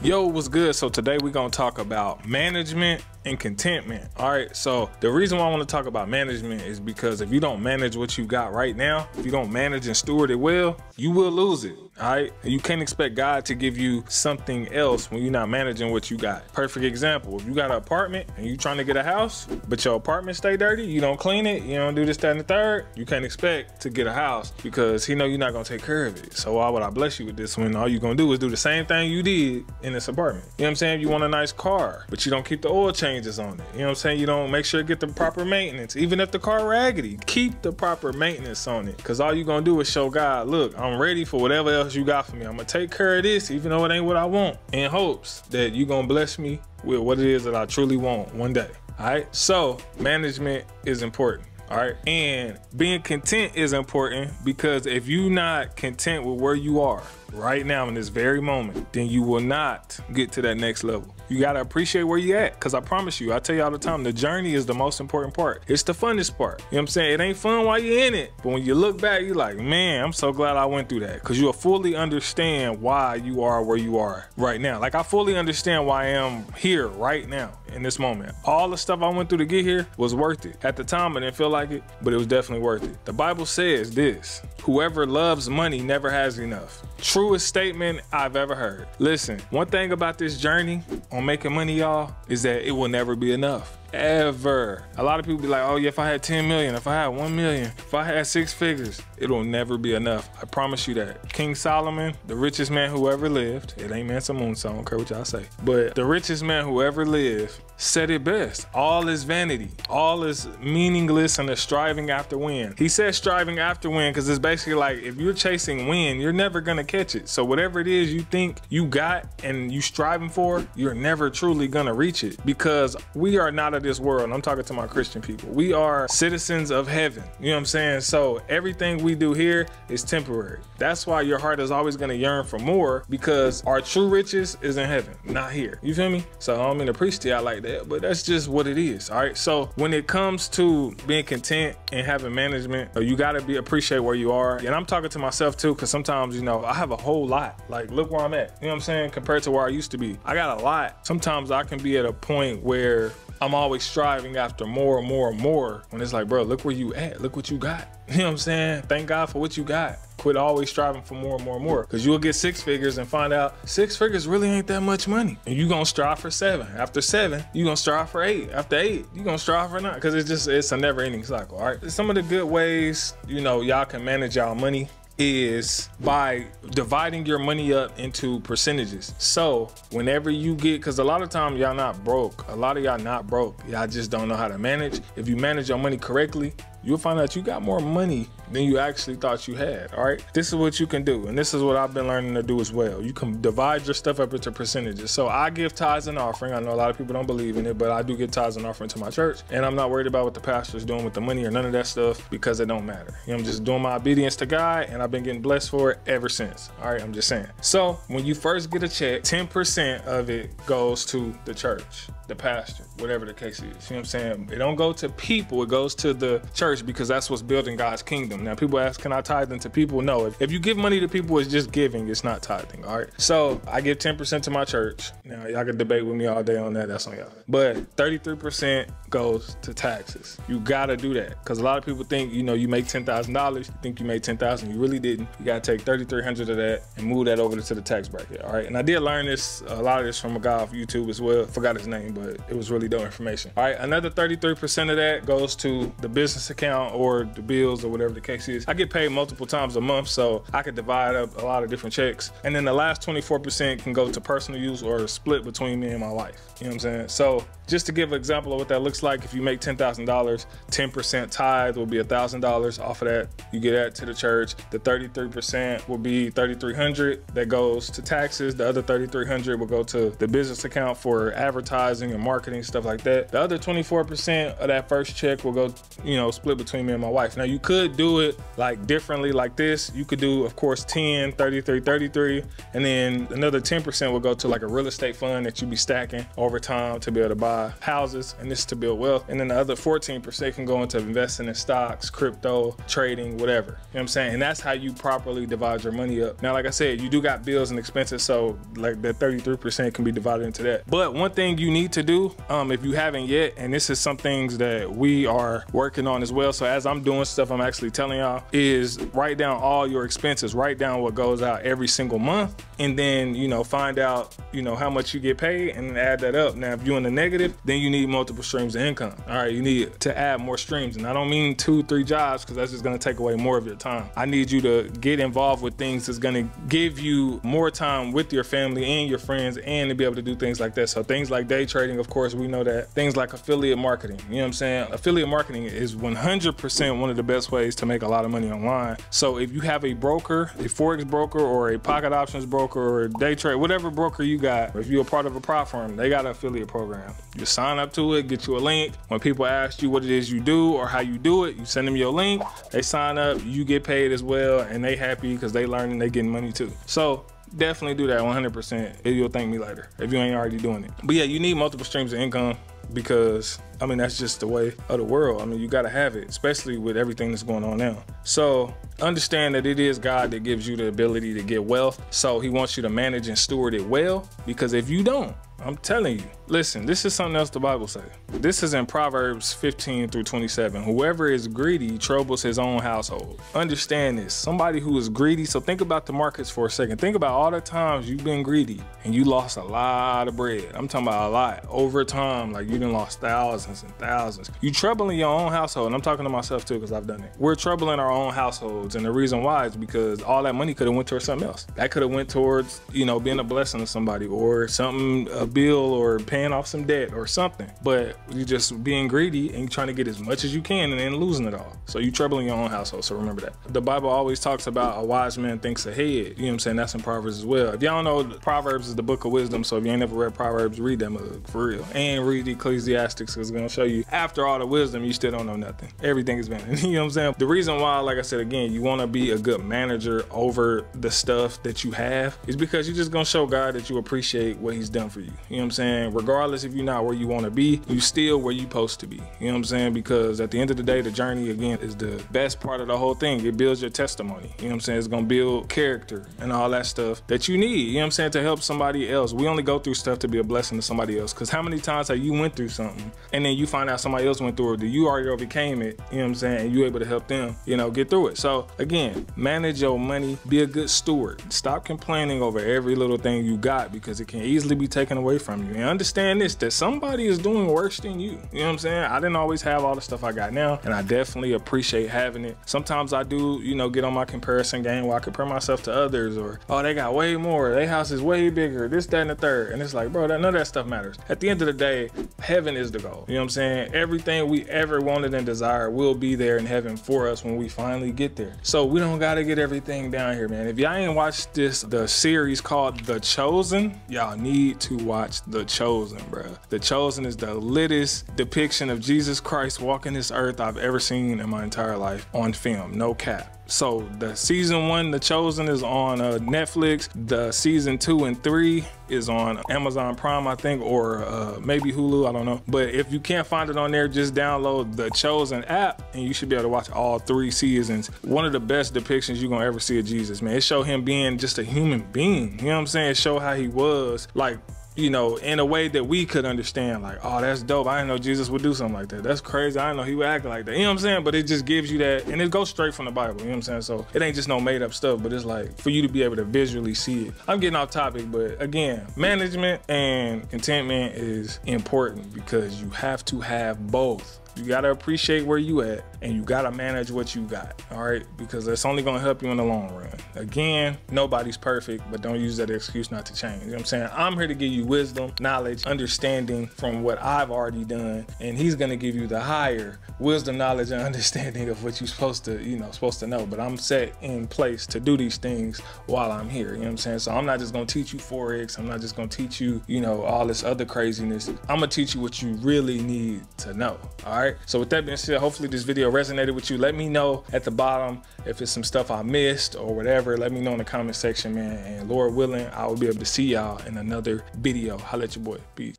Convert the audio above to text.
Yo, what's good? So today we're gonna talk about management and contentment. All right, so the reason why I want to talk about management is because if you don't manage what you got right now, if you don't manage and steward it well, you will lose it. All right, and you can't expect God to give you something else when you're not managing what you got. Perfect example: if you got an apartment and you trying to get a house, but your apartment stay dirty, you don't clean it, you don't do this, that, and the third, you can't expect to get a house because He know you're not gonna take care of it. So why would I bless you with this when all you gonna do is do the same thing you did in this apartment? You know what I'm saying? You want a nice car, but you don't keep the oil changes on it. You know what I'm saying? You don't make sure to get the proper maintenance. Even if the car raggedy, keep the proper maintenance on it, because all you gonna do is show God, look, I'm ready for whatever else you got for me. I'm gonna take care of this even though it ain't what I want, in hopes that you gonna bless me with what it is that I truly want one day. All right, so management is important. All right, and being content is important, because if you're not content with where you are right now in this very moment, then you will not get to that next level. You gotta appreciate where you at, because I promise you, I tell you all the time, the journey is the most important part. It's the funnest part. You know what I'm saying? It ain't fun while you're in it, but when you look back, you're like, man, I'm so glad I went through that, because you'll fully understand why you are where you are right now. Like, I fully understand why I am here right now in this moment. All the stuff I went through to get here was worth it. At the time, I didn't feel like it, but it was definitely worth it. The Bible says this: whoever loves money never has enough. Truest statement I've ever heard. Listen, one thing about this journey on making money, y'all, is that it will never be enough. Ever. A lot of people be like, oh yeah, if I had 10 million, if I had 1 million, if I had 6 figures, it'll never be enough. I promise you that. King Solomon, the richest man who ever lived, it ain't Mansa Moon, so I don't care what y'all say, but the richest man who ever lived said it best: all is vanity, all is meaningless, and the striving after win. He said striving after win because it's basically like, if you're chasing win, you're never gonna catch it. So whatever it is you think you got and you striving for, you're never truly gonna reach it, because we are not of this world. And I'm talking to my Christian people. We are citizens of heaven. You know what I'm saying? So everything we do here is temporary. That's why your heart is always gonna yearn for more, because our true riches is in heaven, not here. You feel me? So I don't mean to preach to y'all like that, but that's just what it is. All right, so when it comes to being content and having management, you got to appreciate where you are. And I'm talking to myself too, because sometimes, you know, I have a whole lot. Like, look where I'm at, you know what I'm saying, compared to where I used to be. I got a lot. Sometimes I can be at a point where I'm always striving after more and more and more, when it's like, bro, look where you at, look what you got. You know what I'm saying? Thank God for what you got. Quit always striving for more and more and more, because you'll get 6 figures and find out 6 figures really ain't that much money. And you're gonna strive for 7. After 7, you're gonna strive for 8. After 8, you're gonna strive for 9, because it's a never ending cycle. All right. Some of the good ways, you know, y'all can manage y'all money is by dividing your money up into percentages. So whenever you get, because a lot of times y'all not broke, a lot of y'all not broke, y'all just don't know how to manage. If you manage your money correctly, you'll find out you got more money than you actually thought you had. All right, this is what you can do, and this is what I've been learning to do as well. You can divide your stuff up into percentages. So I give tithes and offering. I know a lot of people don't believe in it, but I do give tithes and offering to my church, and I'm not worried about what the pastor's doing with the money or none of that stuff, because it don't matter. You know, I'm just doing my obedience to God, and I've been getting blessed for it ever since. All right, I'm just saying. So when you first get a check, 10% of it goes to the church, the pastor, whatever the case is. You know what I'm saying? It don't go to people, it goes to the church, because that's what's building God's kingdom. Now people ask, can I tithe into people? No, if you give money to people, it's just giving, it's not tithing. All right, so I give 10% to my church. Now y'all can debate with me all day on that, that's on y'all, but 33% goes to taxes. You gotta do that, because a lot of people think, you know, you make $10,000, you think you made 10,000, you really didn't. You gotta take 3,300 of that and move that over to the tax bracket. All right, and I did learn this, a lot of this, from a guy off YouTube as well. Forgot his name, but it was really dope information. All right, another 33% of that goes to the business account or the bills or whatever the case is. I get paid multiple times a month, so I could divide up a lot of different checks. And then the last 24% can go to personal use or split between me and my wife. You know what I'm saying? So just to give an example of what that looks like, if you make $10,000, 10% tithe will be $1,000 off of that. You get that to the church. The 33% will be $3,300 that goes to taxes. The other $3,300 will go to the business account for advertising and marketing, stuff like that. The other 24% of that first check will go, you know, split split between me and my wife. Now you could do it like differently like this. You could do, of course, 10, 33, 33, and then another 10% will go to like a real estate fund that you be stacking over time to be able to buy houses, and this is to build wealth. And then the other 14% can go into investing in stocks, crypto, trading, whatever. You know what I'm saying? And that's how you properly divide your money up. Now, like I said, you do got bills and expenses, so like that 33% can be divided into that. But one thing you need to do, if you haven't yet, and this is some things that we are working on as well, so as I'm doing stuff, I'm actually telling y'all, is write down all your expenses, write down what goes out every single month, and then, you know, find out, you know, how much you get paid and add that up. Now, if you're in the negative, then you need multiple streams of income. All right, you need to add more streams. And I don't mean 2-3 jobs, because that's just gonna take away more of your time. I need you to get involved with things that's gonna give you more time with your family and your friends, and to be able to do things like that. So things like day trading, of course, we know that. Things like affiliate marketing, you know what I'm saying? Affiliate marketing is 100% one of the best ways to make a lot of money online. So if you have a broker, a Forex broker, or a pocket options broker, or a day trade, whatever broker you got, if you're a part of a prop firm, they got an affiliate program. You sign up to it, get you a link. When people ask you what it is you do or how you do it, you send them your link, they sign up, you get paid as well, and they happy because they learning, they getting money too. So definitely do that 100%. You'll thank me later if you ain't already doing it. But yeah, you need multiple streams of income, because I mean, that's just the way of the world. I mean, you gotta have it, especially with everything that's going on now. So understand that it is God that gives you the ability to get wealth. So he wants you to manage and steward it well, because if you don't, I'm telling you, listen, this is something else the Bible says. This is in Proverbs 15-27. Whoever is greedy troubles his own household. Understand this, somebody who is greedy. So think about the markets for a second. Think about all the times you've been greedy and you lost a lot of bread. I'm talking about a lot over time. Like you done lost thousands and thousands. You troubling your own household. And I'm talking to myself too, because I've done it. We're troubling our own households. And the reason why is because all that money could have went towards something else. That could have went towards, you know, being a blessing to somebody, or something, a bill, or paying off some debt or something. But you're just being greedy and you're trying to get as much as you can and then losing it all. So you troubling your own household. So remember that. The Bible always talks about a wise man thinks ahead. You know what I'm saying? That's in Proverbs as well. If y'all don't know, Proverbs is the book of wisdom. So if you ain't never read Proverbs, read that mug for real. And read Ecclesiastes, because it's gonna show you after all the wisdom, you still don't know nothing. Everything is vanity. You know what I'm saying? The reason why, like I said again, you want to be a good manager over the stuff that you have is because you're just gonna show God that you appreciate what he's done for you. You know what I'm saying? Regardless if you're not where you want to be, you still where you supposed to be. You know what I'm saying? Because at the end of the day, the journey again is the best part of the whole thing. It builds your testimony. You know what I'm saying? It's gonna build character and all that stuff that you need. You know what I'm saying? To help somebody else. We only go through stuff to be a blessing to somebody else. Because how many times have you went through something and then you find out somebody else went through it, that you already overcame it? You know what I'm saying? And you able to help them, you know, get through it. So again, manage your money. Be a good steward. Stop complaining over every little thing you got, because it can easily be taken away from you. And understand this, that somebody is doing worse than you. You know what I'm saying? I didn't always have all the stuff I got now, and I definitely appreciate having it. Sometimes I do, you know, get on my comparison game where I compare myself to others, or, oh, they got way more, their house is way bigger, this, that, and the third. And it's like, bro, none of that stuff matters. At the end of the day, heaven is the goal. You know what I'm saying? Everything we ever wanted and desired will be there in heaven for us when we finally get there. So we don't gotta get everything down here, man. If y'all ain't watched the series called The Chosen, y'all need to watch The Chosen, bro. The Chosen is the littest depiction of Jesus Christ walking this earth I've ever seen in my entire life on film, no cap. So the season 1, The Chosen, is on Netflix. The season 2 and 3 is on Amazon Prime, I think, or maybe Hulu, I don't know. But if you can't find it on there, just download the Chosen app and you should be able to watch all 3 seasons. One of the best depictions you're gonna ever see of Jesus, man. It showed him being just a human being. You know what I'm saying? It showed how he was, like, you know, in a way that we could understand, like, oh, that's dope. I didn't know Jesus would do something like that. That's crazy. I didn't know he would act like that. You know what I'm saying? But it just gives you that, and it goes straight from the Bible. You know what I'm saying? So it ain't just no made up stuff, but it's like for you to be able to visually see it. I'm getting off topic, but again, management and contentment is important because you have to have both. You gotta appreciate where you at, and you gotta manage what you got, all right? Because that's only gonna help you in the long run. Again, nobody's perfect, but don't use that excuse not to change. You know what I'm saying? I'm here to give you wisdom, knowledge, understanding from what I've already done, and he's gonna give you the higher wisdom, knowledge, and understanding of what you're supposed to, you know, know. But I'm set in place to do these things while I'm here, you know what I'm saying? So I'm not just gonna teach you Forex, I'm not just gonna teach you, you know, all this other craziness. I'm gonna teach you what you really need to know, all right? right? So with that being said, hopefully this video resonated with you. Let me know at the bottom if it's some stuff I missed or whatever. Let me know in the comment section, man. And Lord willing, I will be able to see y'all in another video. Holla at your boy. Peace.